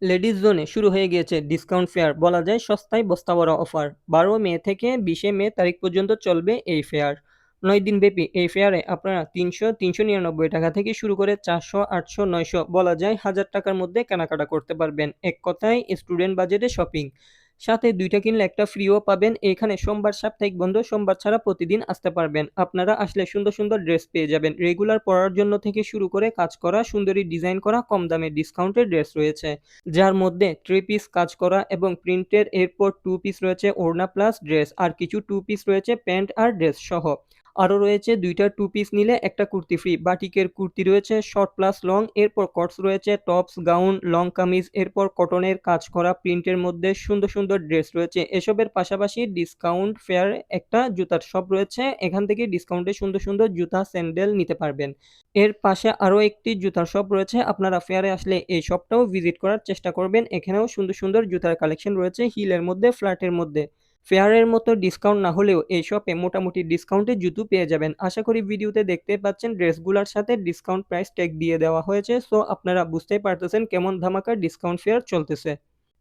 Ladies জোনে শুরু হয়ে গিয়েছে ডিসকাউন্ট ফেয়ার, বলা যায় সস্তায় বস্তা ভরা অফার। 12 মে থেকে 20 মে তারিখ পর্যন্ত চলবে এই ফেয়ার। 9 দিন ব্যাপী এই ফেয়ারে আপনারা 399 টাকা থেকে শুরু করে 400, 800, 900, বলা যায় 1000 টাকার মধ্যে কেনাকাটা করতে পারবেন। এক কথায় স্টুডেন্ট বাজেটে শপিং। সাথে 2টা কিনলে একটা ফ্রিও পাবেন। এখানে সোমবার সাপ্তাহিক বন্ধ, সোমবার ছাড়া প্রতিদিন আসতে পারবেন। আপনারা আসলে সুন্দর সুন্দর ড্রেস পেয়ে যাবেন। রেগুলার পরার জন্য থেকে শুরু করে কাজ করা, সুন্দরী ডিজাইন করা, কম দামে ডিসকাউন্টের ড্রেস রয়েছে। যার মধ্যে 3 পিস কাজ করা এবং প্রিন্টের, এরপর 2 পিস রয়েছে ওড়না প্লাস ড্রেস, আর কিছু 2 পিস রয়েছে প্যান্ট আর ড্রেস সহ। আরও রয়েছে 2টা 2 পিস নিলে একটা কুর্তি ফ্রি। বাটিকের কুর্তি রয়েছে শর্ট প্লাস লং, এরপর কটস রয়েছে, টপস, গাউন, লং কামিজ, এরপর কটনের কাজ করা প্রিন্টের মধ্যে সুন্দর সুন্দর ড্রেস রয়েছে। এসবের পাশাপাশি ডিসকাউন্ট ফেয়ার একটা জুতার শপ রয়েছে। এখান থেকে ডিসকাউন্টে সুন্দর সুন্দর জুতা, স্যান্ডেল নিতে পারবেন। এর পাশে আরও একটি জুতার শপ রয়েছে। আপনারা ফেয়ারে আসলে এই শপটাও ভিজিট করার চেষ্টা করবেন। এখানেও সুন্দর সুন্দর জুতার কালেকশন রয়েছে, হিলের মধ্যে, ফ্ল্যাটের মধ্যে। ফেয়ারের মতো ডিসকাউন্ট না হলেও এই শপে মোটামুটি ডিসকাউন্টে জুতো পেয়ে যাবেন। আশা করি ভিডিওতে দেখতে পাচ্ছেন ড্রেসগুলোর সাথে ডিসকাউন্ট প্রাইস ট্যাগ দিয়ে দেওয়া হয়েছে। সো আপনারা বুঝতেই পারতেছেন কেমন ধামাকা ডিসকাউন্ট ফেয়ার চলতেছে।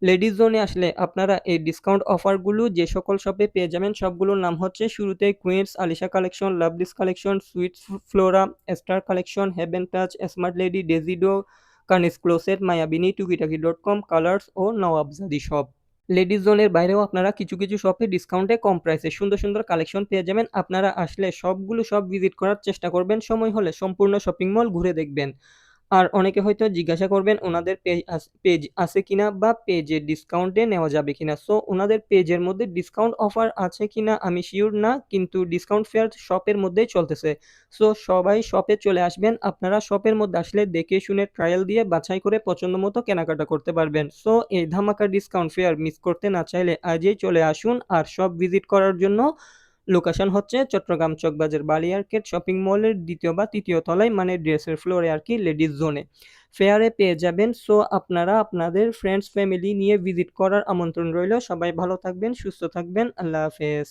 লেডিস জোনে আসলে আপনারা এই ডিসকাউন্ট অফারগুলো যে সকল শপে পেয়ে যাবেন সবগুলোর নাম হচ্ছে: শুরুতে Queens, Alisha collection, Lovelies collection, sweet Flora, star collection, heaven touch, smart lady, ডেজিডো, কার্নিস ক্লোসেট, মায়াবিনী, টুকিটাকি.com, কালার্স ও নওয়াবজাদি শপ। লেডিস জোনের বাইরেও আপনারা কিছু কিছু শপে ডিসকাউন্টে কম প্রাইসে সুন্দর সুন্দর কালেকশন পেয়ে যাবেন। আপনারা আসলে সবগুলো শপ ভিজিট করার চেষ্টা করবেন। সময় হলে সম্পূর্ণ শপিং মল ঘুরে দেখবেন। আর অনেকে হয়তো জিজ্ঞাসা করবেন ওনাদের পেজ আছে কিনা বা পেজে ডিসকাউন্টে নেওয়া যাবে কিনা। সো ওনাদের পেজের মধ্যে ডিসকাউন্ট অফার আছে কিনা আমি শিওর না, কিন্তু ডিসকাউন্ট ফেয়ার শপের মধ্যেই চলতেছে। সো সবাই শপে চলে আসবেন। আপনারা শপের মধ্যে আসলে দেখে শুনে ট্রায়াল দিয়ে বাছাই করে পছন্দ মতো কেনাকাটা করতে পারবেন। সো এই ধামাকা ডিসকাউন্ট ফেয়ার মিস করতে না চাইলে আজই চলে আসুন। আর শপ ভিজিট করার জন্য লোকেশন হচ্ছে চট্টগ্রাম চকবাজার বালিয়ারকেট শপিং মলের 2য় বা 3য় তলায়, মানে ড্রেসের ফ্লোরে আর কি, লেডিস জোনে। ফেয়ারে পেয়ে যাবেন। সো আপনারা আপনাদের ফ্রেন্ডস ফ্যামিলি নিয়ে ভিজিট করার আমন্ত্রণ রইল। সবাই ভালো থাকবেন, সুস্থ থাকবেন। আল্লাহ হাফেজ।